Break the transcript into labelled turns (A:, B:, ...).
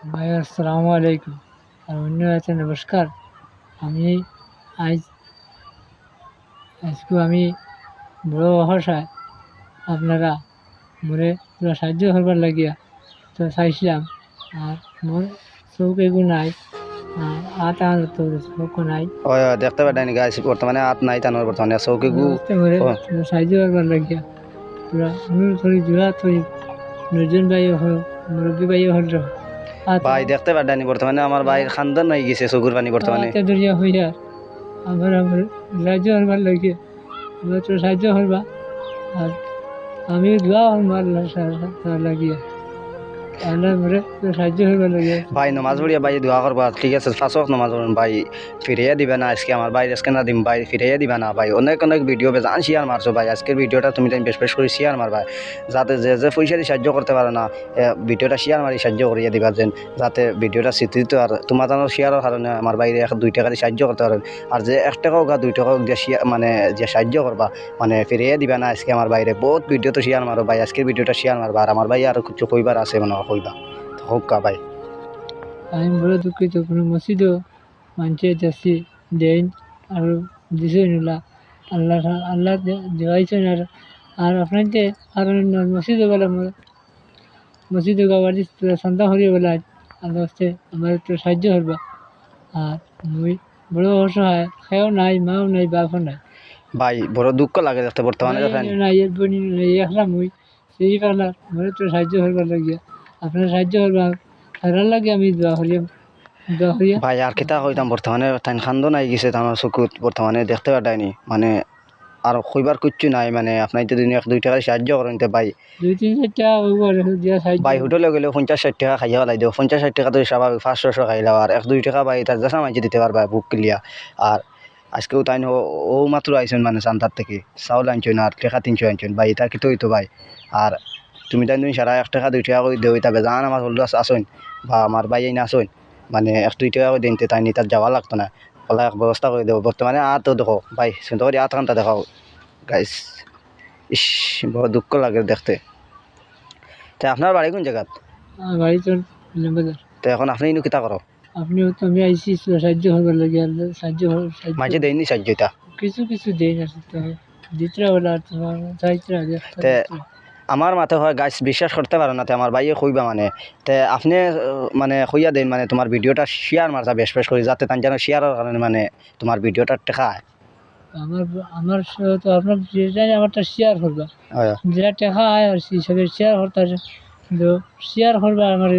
A: ভাই আসসালামু আলাইকুম আর অন্য আছে নমস্কার। আমি আজ আজকে আমি বড় অসহায়, আপনারা মোরে পুরা সাহায্য করবার লাগিয়া তো চাইছিলাম। আর মোর চৌক এগু নাই, আর আট আর তো চৌক নাই।
B: ওই দেখতে পারেন গাইস বর্তমানে হাত নাই টানোর বর্তমানে চৌকি গু
A: মোরে
B: ও
A: পুরা সাহায্য করবার লাগিয়া পুরা অনুরোধ করি, জোড়া করি, নজন ভাই হল, মুরব্বী ভাই হল
B: ভাই দেখতে পারেন বর্তমানে আমার ভাইয়ের খানদান হয়ে গেছে চকুর পানি বর্তমানে।
A: হাতে দরিয়া হইয়া আমার সাহায্য করবার লাগিয়া আমরা তো সাহায্য করবা। আর আমি দোয়া করবো আল্লাহ লাগিয়া, আল্লাহ মরে সাহায্য করবার লাগিয়া।
B: ভাই নমাজ পড়িয়া ভাই দোয়া করবা, ঠিক আছে? ফাঁস ওয়াক্ত নমাজ পড়ুন ভাই, ফিরিয়ে দিবে না আজকে আমার ভাই, আজকে না দিম ভাই, ফিরিয়ে দিবে না ভাই। অনেক অনেক ভিডিও বেজান শেয়ার মারছো ভাই, আজকের ভিডিওটা তুমি বেশ বেশ করে শেয়ার মারবা, যাতে যে যে পয়সা দিয়ে সাহায্য করতে পারে না ভিডিওটা শেয়ার মারি সাহায্য করিয়ে দিবা, যেন যাতে ভিডিওটা স্বীকৃত। আর তোমার জানার শেয়ারের কারণে আমার বাইরে 1-2 টাকা দিয়ে সাহায্য করতে পারেন। আর যে 1 টাকা হোক আর 2 টাকা হোক দিয়ে মানে যে সাহায্য করবা, মানে ফিরিয়ে দিবে না আজকে আমার বাইরে। বহুত ভিডিও তো শেয়ার মারো ভাই, আজকের ভিডিওটা শেয়ার মারবা। আর আমার ভাই আর কিছু কইবার আছে মনে হয় কইবা, হোক কা ভাই।
A: আমি বড় দুঃখিত, কোনো মসজিদও মানছে যাচ্ছি দেন আর দিছে নিলা, আল্লাহ আল্লাহ দেওয়াইছেন। আর আপনাকে আর মসজিদে গেলে মসজিদে গাবার সন্ধ্যা হরিয়ে বেলা আল্লাহ হচ্ছে আমার একটু সাহায্য করবা। আর মুই বড় অসহায়, খেয়েও নাই, মাও নাই, বাপও নাই,
B: ভাই বড় দুঃখ লাগে দেখতে বর্তমানে দেখেন।
A: নাই এর বনি নাই, একলা মুই সেই পারলাম মনে তো সাহায্য করবার লাগিয়া আপনার সাহায্য করবা তার লাগে আমি দোয়া করিয়া
B: ভাই আর কিতা কইতাম, বর্তমানে তাই খান্দ নাই গেছে তার চকুত বর্তমানে দেখতে পাঠায়নি, মানে আর কইবার কিচ্ছু নাই। মানে আপনার যদি 1-2 টাকা সাহায্য করেন তে ভাই,
A: 2-3 টাকা দিয়া সাহায্য।
B: ভাই হোটেলে গেলে 50-60 টাকা খাইয়া পেলাই দিও, 50-60 টাকা তো স্বাভাবিক, 500 খাইলাও। আর 1-2 টাকা ভাই তার যা মাইছে দিতে পারবা বুক ক্লিয়া। আর আজকেও তাই ও মাত্র আইছেন মানে চান্দার থেকে চাউল আনছেন আর টাকা 300 আনছেন ভাই, এটা কিন্তু হইতো ভাই। আর তুমি তাই সারা 1 টাকা 2 টাকা করে দেও, তবে জান আমার হল আসুন বা আমার ভাই না আসুন, মানে 1-2 টাকা করে দিনতে তাই নি তার যাওয়া লাগতো না, ওলা এক ব্যবস্থা করে দেবো। বর্তমানে আর তো দেখো ভাই, সুন্দর করে আর খানটা দেখাও গাইস। ইস, বড় দুঃখ লাগে দেখতে। তো আপনার বাড়ি কোন জায়গাত?
A: আমার বাড়ি তো বাজার।
B: তো এখন আপনি ইনু কিতা করো?
A: আপনিও তো আমি আইসি সাহায্য করবার লাগে, সাহায্য
B: মাঝে দেয়নি সাহায্য এটা?
A: কিছু কিছু দেই না, তো দিতরা বলা তোমার চাইতরা
B: তে আমার মাথা হয় গাছ বিশ্বাস করতে পারো না, তে আমার ভাইয়ে কইবা মানে, তে আপনি মানে কইয়া দেন মানে তোমার ভিডিওটা শেয়ার মারছা বেশ বেশ করে, যাতে তান যেন শেয়ারের কারণে মানে তোমার ভিডিওটা টেকা হয়।
A: আমার আমার তো আপনার যেটা আমারটা শেয়ার করবা, যেটা টাকা আয় আর হিসাবে শেয়ার করতে, কিন্তু শেয়ার করবা আমার